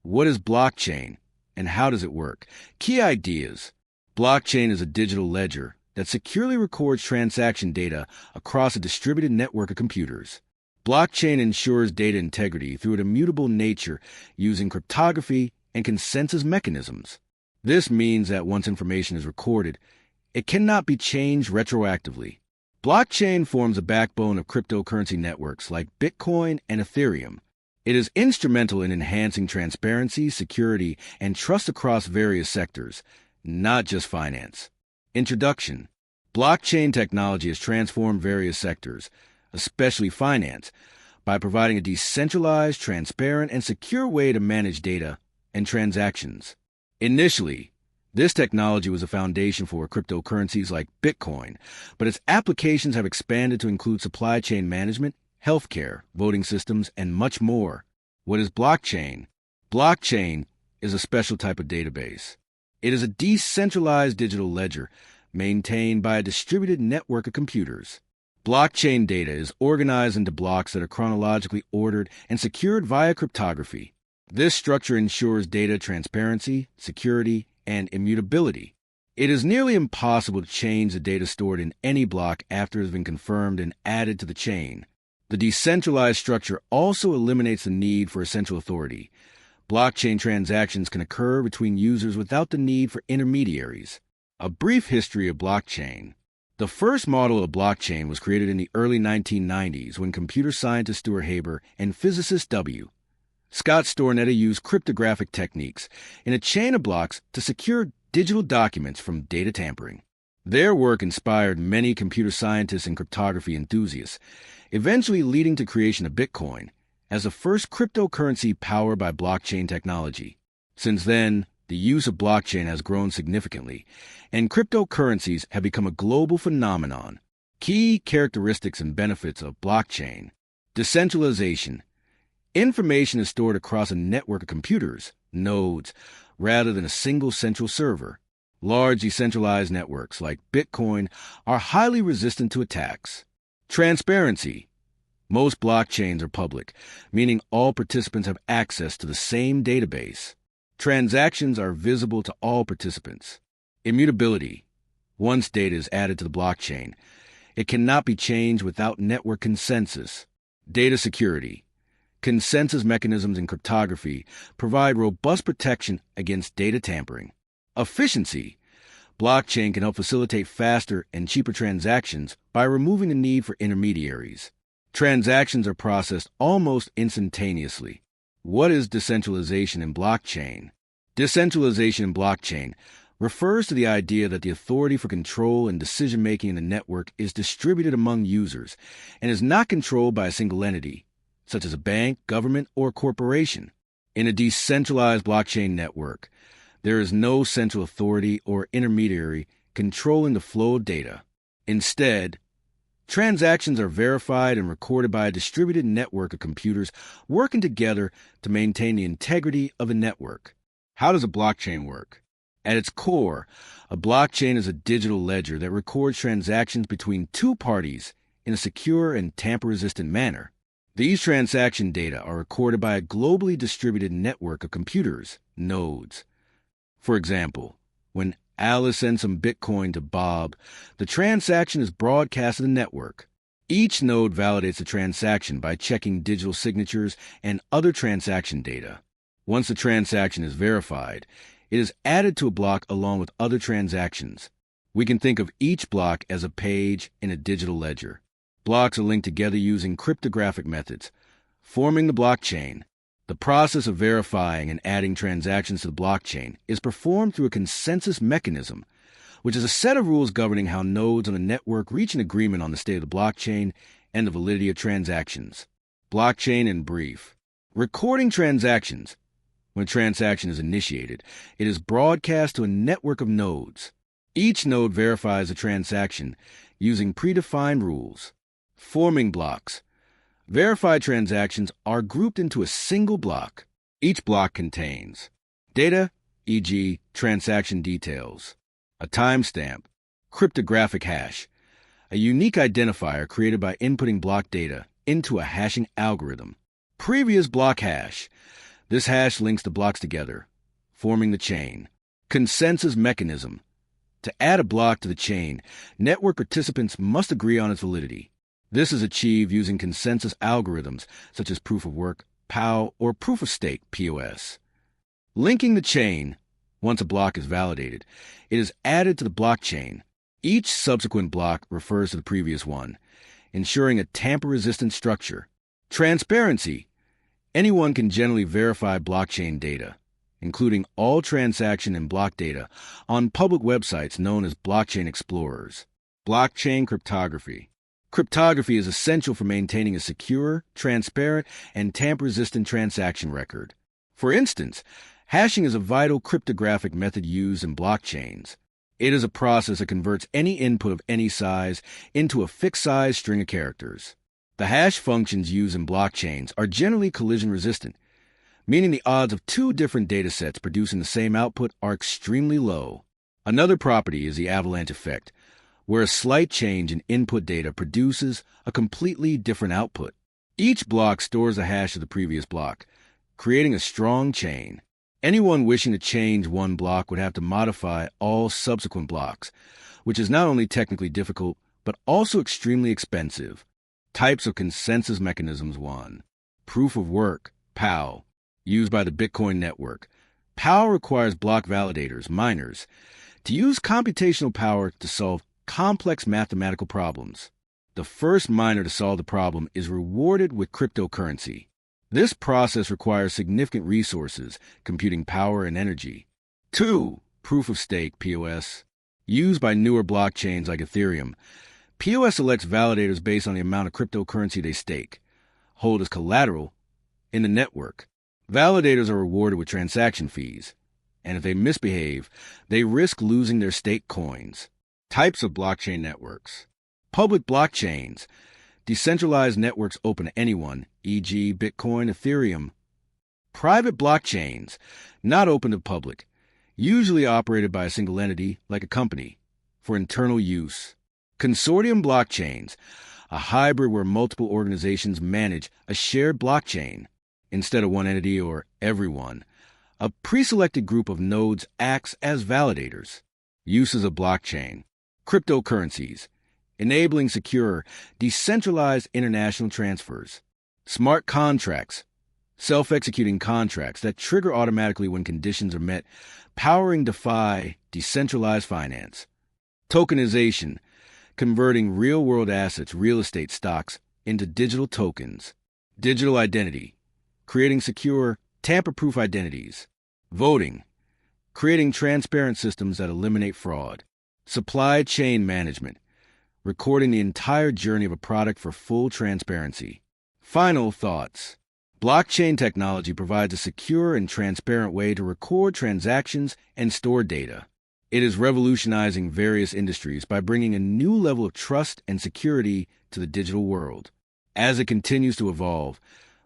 What is blockchain, and how does it work? Key ideas. Blockchain is a digital ledger that securely records transaction data across a distributed network of computers. Blockchain ensures data integrity through an immutable nature using cryptography and consensus mechanisms. This means that once information is recorded, it cannot be changed retroactively. Blockchain forms a backbone of cryptocurrency networks like Bitcoin and Ethereum. It is instrumental in enhancing transparency, security, and trust across various sectors, not just finance. Introduction. Blockchain technology has transformed various sectors, especially finance, by providing a decentralized, transparent, and secure way to manage data and transactions. Initially, this technology was a foundation for cryptocurrencies like Bitcoin, but its applications have expanded to include supply chain management, healthcare, voting systems, and much more. What is blockchain? Blockchain is a special type of database. It is a decentralized digital ledger maintained by a distributed network of computers. Blockchain data is organized into blocks that are chronologically ordered and secured via cryptography. This structure ensures data transparency, security, and immutability. It is nearly impossible to change the data stored in any block after it has been confirmed and added to the chain. The decentralized structure also eliminates the need for a central authority. Blockchain transactions can occur between users without the need for intermediaries. A brief history of blockchain. The first model of blockchain was created in the early 1990s when computer scientist Stuart Haber and physicist W. Scott Stornetta used cryptographic techniques in a chain of blocks to secure digital documents from data tampering. Their work inspired many computer scientists and cryptography enthusiasts, eventually leading to creation of Bitcoin as the first cryptocurrency powered by blockchain technology. Since then, the use of blockchain has grown significantly, and cryptocurrencies have become a global phenomenon. Key characteristics and benefits of blockchain. Decentralization. Information is stored across a network of computers, nodes, rather than a single central server. Large decentralized networks like Bitcoin are highly resistant to attacks. Transparency. Most blockchains are public, meaning all participants have access to the same database. Transactions are visible to all participants. Immutability. Once data is added to the blockchain, it cannot be changed without network consensus. Data security. Consensus mechanisms in cryptography provide robust protection against data tampering. Efficiency. Blockchain can help facilitate faster and cheaper transactions by removing the need for intermediaries. Transactions are processed almost instantaneously. What is decentralization in blockchain? Decentralization in blockchain refers to the idea that the authority for control and decision-making in the network is distributed among users and is not controlled by a single entity, such as a bank, government, or corporation. In a decentralized blockchain network, there is no central authority or intermediary controlling the flow of data. Instead, transactions are verified and recorded by a distributed network of computers working together to maintain the integrity of the network. How does a blockchain work? At its core, a blockchain is a digital ledger that records transactions between two parties in a secure and tamper-resistant manner. These transaction data are recorded by a globally distributed network of computers, nodes. For example, when Alice sends some Bitcoin to Bob, the transaction is broadcast to the network. Each node validates the transaction by checking digital signatures and other transaction data. Once the transaction is verified, it is added to a block along with other transactions. We can think of each block as a page in a digital ledger. Blocks are linked together using cryptographic methods, forming the blockchain. The process of verifying and adding transactions to the blockchain is performed through a consensus mechanism, which is a set of rules governing how nodes on the network reach an agreement on the state of the blockchain and the validity of transactions. Blockchain in brief. Recording transactions. When a transaction is initiated, it is broadcast to a network of nodes. Each node verifies the transaction using predefined rules. Forming blocks. Verified transactions are grouped into a single block. Each block contains data, e.g., transaction details, a timestamp, cryptographic hash, a unique identifier created by inputting block data into a hashing algorithm, previous block hash. This hash links the blocks together, forming the chain. Consensus mechanism. To add a block to the chain, network participants must agree on its validity. This is achieved using consensus algorithms such as proof of work, POW, or proof of stake, POS. Linking the chain. Once a block is validated, it is added to the blockchain. Each subsequent block refers to the previous one, ensuring a tamper-resistant structure. Transparency. Anyone can generally verify blockchain data, including all transaction and block data, on public websites known as blockchain explorers. Blockchain cryptography. Cryptography is essential for maintaining a secure, transparent, and tamper-resistant transaction record. For instance, hashing is a vital cryptographic method used in blockchains. It is a process that converts any input of any size into a fixed-size string of characters. The hash functions used in blockchains are generally collision-resistant, meaning the odds of two different datasets producing the same output are extremely low. Another property is the avalanche effect, where a slight change in input data produces a completely different output. Each block stores the hash of the previous block, creating a strong chain. Anyone wishing to change one block would have to modify all subsequent blocks, which is not only technically difficult, but also extremely expensive. Types of consensus mechanisms. 1. Proof of work, POW, used by the Bitcoin network. POW requires block validators, miners, to use computational power to solve complex mathematical problems. The first miner to solve the problem is rewarded with cryptocurrency. This process requires significant resources, computing power and energy. 2. Proof of stake, POS, used by newer blockchains like Ethereum. POS selects validators based on the amount of cryptocurrency they stake, hold as collateral in the network. Validators are rewarded with transaction fees, and if they misbehave, they risk losing their staked coins. Types of blockchain networks. Public blockchains. Decentralized networks open to anyone, e.g. Bitcoin, Ethereum. Private blockchains, not open to the public, usually operated by a single entity, like a company, for internal use. Consortium blockchains, a hybrid where multiple organizations manage a shared blockchain, instead of one entity or everyone. A pre-selected group of nodes acts as validators. Uses of blockchain. Cryptocurrencies, enabling secure, decentralized international transfers. Smart contracts, self-executing contracts that trigger automatically when conditions are met, powering DeFi, decentralized finance. Tokenization, converting real-world assets, real estate stocks, into digital tokens. Digital identity, creating secure, tamper-proof identities. Voting, creating transparent systems that eliminate fraud. Supply chain management, recording the entire journey of a product for full transparency. Final thoughts. Blockchain technology provides a secure and transparent way to record transactions and store data. It is revolutionizing various industries by bringing a new level of trust and security to the digital world. As it continues to evolve,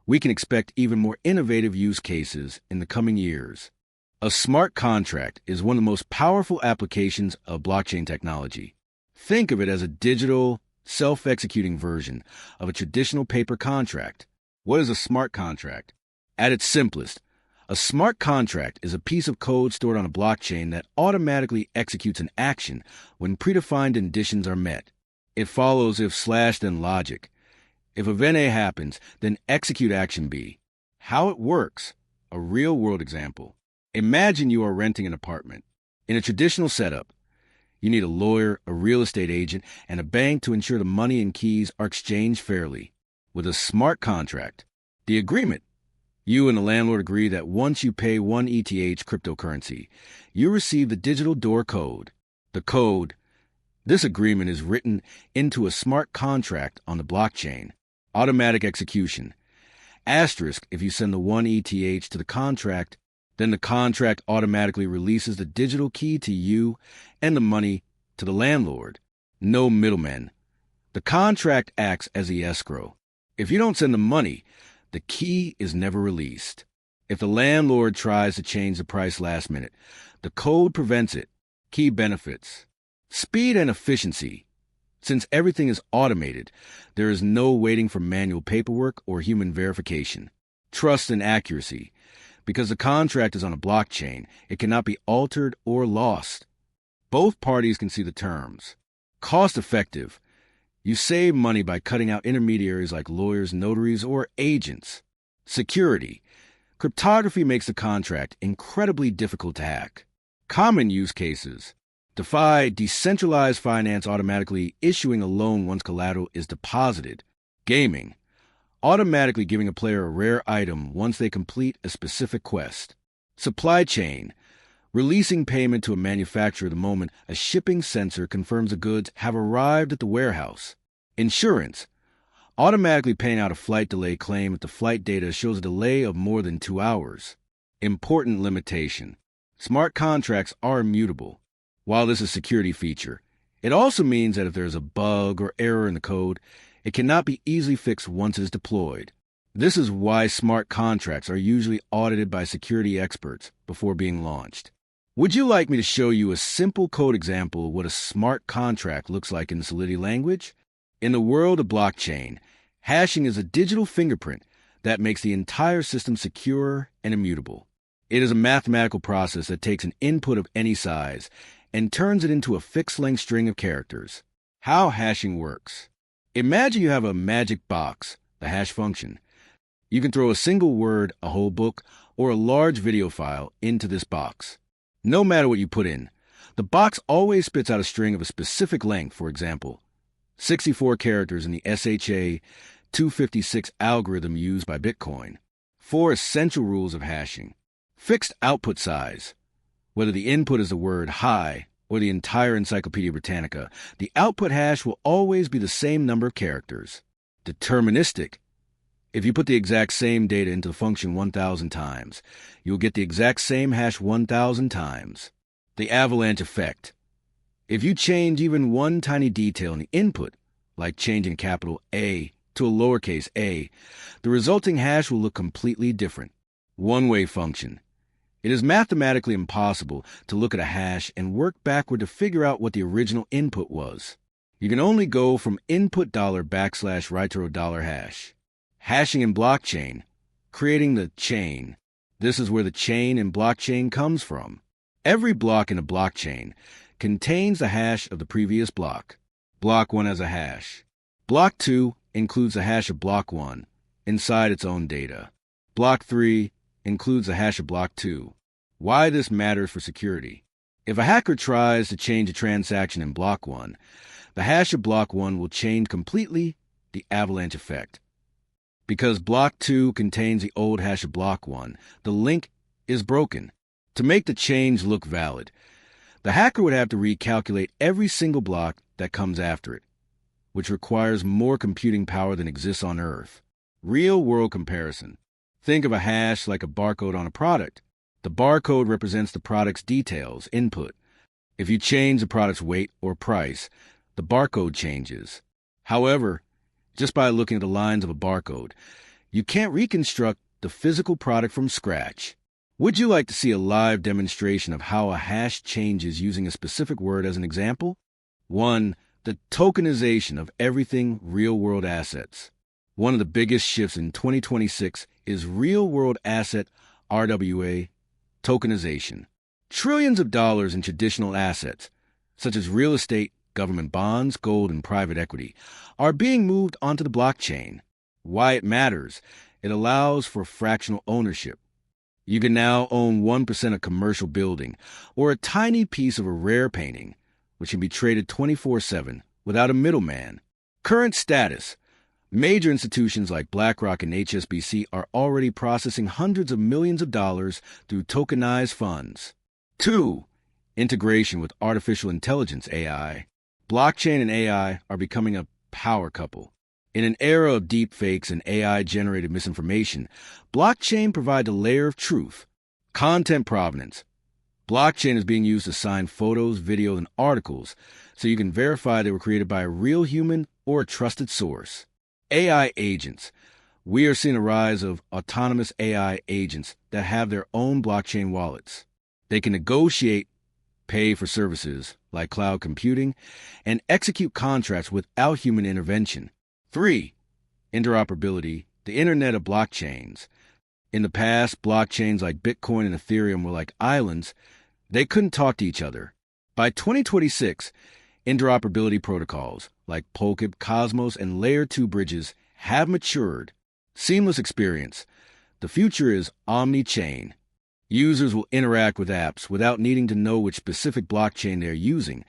we can expect even more innovative use cases in the coming years. A smart contract is one of the most powerful applications of blockchain technology. Think of it as a digital, self-executing version of a traditional paper contract. What is a smart contract? At its simplest, a smart contract is a piece of code stored on a blockchain that automatically executes an action when predefined conditions are met. It follows if/then logic. If event A happens, then execute action B. How it works. A real-world example. Imagine you are renting an apartment. In a traditional setup, you need a lawyer, a real estate agent, and a bank to ensure the money and keys are exchanged fairly. With a smart contract, the agreement, you and the landlord agree that once you pay 1 ETH cryptocurrency, you receive the digital door code. The code, this agreement is written into a smart contract on the blockchain. Automatic execution. Asterisk, if you send the 1 ETH to the contract, then the contract automatically releases the digital key to you and the money to the landlord. No middlemen. The contract acts as the escrow. If you don't send the money, the key is never released. If the landlord tries to change the price last minute, the code prevents it. Key benefits. Speed and efficiency. Since everything is automated, there is no waiting for manual paperwork or human verification. Trust and accuracy. Because the contract is on a blockchain, it cannot be altered or lost. Both parties can see the terms. Cost-effective. You save money by cutting out intermediaries like lawyers, notaries, or agents. Security. Cryptography makes the contract incredibly difficult to hack. Common use cases. DeFi, decentralized finance automatically issuing a loan once collateral is deposited. Gaming. Automatically giving a player a rare item once they complete a specific quest. Supply chain. Releasing payment to a manufacturer the moment a shipping sensor confirms the goods have arrived at the warehouse. Insurance. Automatically paying out a flight delay claim if the flight data shows a delay of more than 2 hours. Important limitation. Smart contracts are immutable. While this is a security feature, it also means that if there is a bug or error in the code, it cannot be easily fixed once it is deployed. This is why smart contracts are usually audited by security experts before being launched. Would you like me to show you a simple code example of what a smart contract looks like in Solidity language? In the world of blockchain, hashing is a digital fingerprint that makes the entire system secure and immutable. It is a mathematical process that takes an input of any size and turns it into a fixed-length string of characters. How hashing works. Imagine you have a magic box, the hash function. You can throw a single word, a whole book, or a large video file into this box. No matter what you put in, the box always spits out a string of a specific length, for example, 64 characters in the SHA 256 algorithm used by Bitcoin. 4 essential rules of hashing. Fixed output size. Whether the input is the word hi or the entire Encyclopedia Britannica, the output hash will always be the same number of characters. Deterministic. If you put the exact same data into the function 1,000 times, you'll get the exact same hash 1,000 times. The avalanche effect. If you change even one tiny detail in the input, like changing capital A to a lowercase a, the resulting hash will look completely different. One-way function. It is mathematically impossible to look at a hash and work backward to figure out what the original input was. You can only go from input $\retro hash. Hashing in blockchain, creating the chain. This is where the chain in blockchain comes from. Every block in a blockchain contains the hash of the previous block. Block 1 has a hash. Block 2 includes the hash of block 1 inside its own data. Block 3 includes the hash of block 2. Why this matters for security. If a hacker tries to change a transaction in block 1, the hash of block 1 will change completely, the avalanche effect. Because block 2 contains the old hash of block 1, the link is broken. To make the change look valid, the hacker would have to recalculate every single block that comes after it, which requires more computing power than exists on Earth. Real-world comparison. Think of a hash like a barcode on a product. The barcode represents the product's details, input. If you change the product's weight or price, the barcode changes. However, just by looking at the lines of a barcode, you can't reconstruct the physical product from scratch. Would you like to see a live demonstration of how a hash changes using a specific word as an example? 1. The tokenization of everything real-world assets. One of the biggest shifts in 2026 is real-world asset RWA tokenization. Trillions of dollars in traditional assets, such as real estate, government bonds, gold, and private equity, are being moved onto the blockchain. Why it matters? It allows for fractional ownership. You can now own 1% of commercial building or a tiny piece of a rare painting, which can be traded 24/7 without a middleman. Current status. Major institutions like BlackRock and HSBC are already processing hundreds of millions of dollars through tokenized funds. 2. Integration with artificial intelligence AI. Blockchain and AI are becoming a power couple. In an era of deep fakes and AI-generated misinformation, blockchain provides a layer of truth. Content provenance. Blockchain is being used to sign photos, videos, and articles so you can verify they were created by a real human or a trusted source. AI agents. We are seeing a rise of autonomous AI agents that have their own blockchain wallets. They can negotiate, pay for services like cloud computing, and execute contracts without human intervention. 3. Interoperability, the Internet of blockchains. In the past, blockchains like Bitcoin and Ethereum were like islands. They couldn't talk to each other. By 2026, interoperability protocols like Polkip, Cosmos, and Layer 2 bridges have matured. Seamless experience. The future is omni-chain. Users will interact with apps without needing to know which specific blockchain they're using,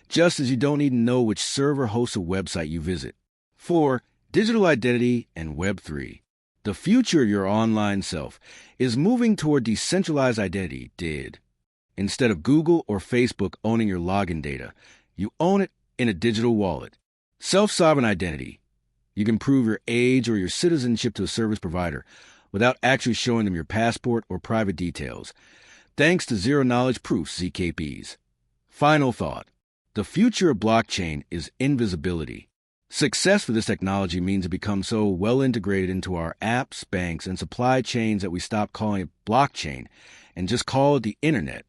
just as you don't need to know which server hosts a website you visit. 4. Digital identity and Web3. The future of your online self is moving toward decentralized identity, DID. Instead of Google or Facebook owning your login data, you own it in a digital wallet. Self-sovereign identity. You can prove your age or your citizenship to a service provider without actually showing them your passport or private details, thanks to zero-knowledge proofs, ZKPs. Final thought. The future of blockchain is invisibility. Success for this technology means it becomes so well integrated into our apps, banks, and supply chains that we stop calling it blockchain and just call it the internet.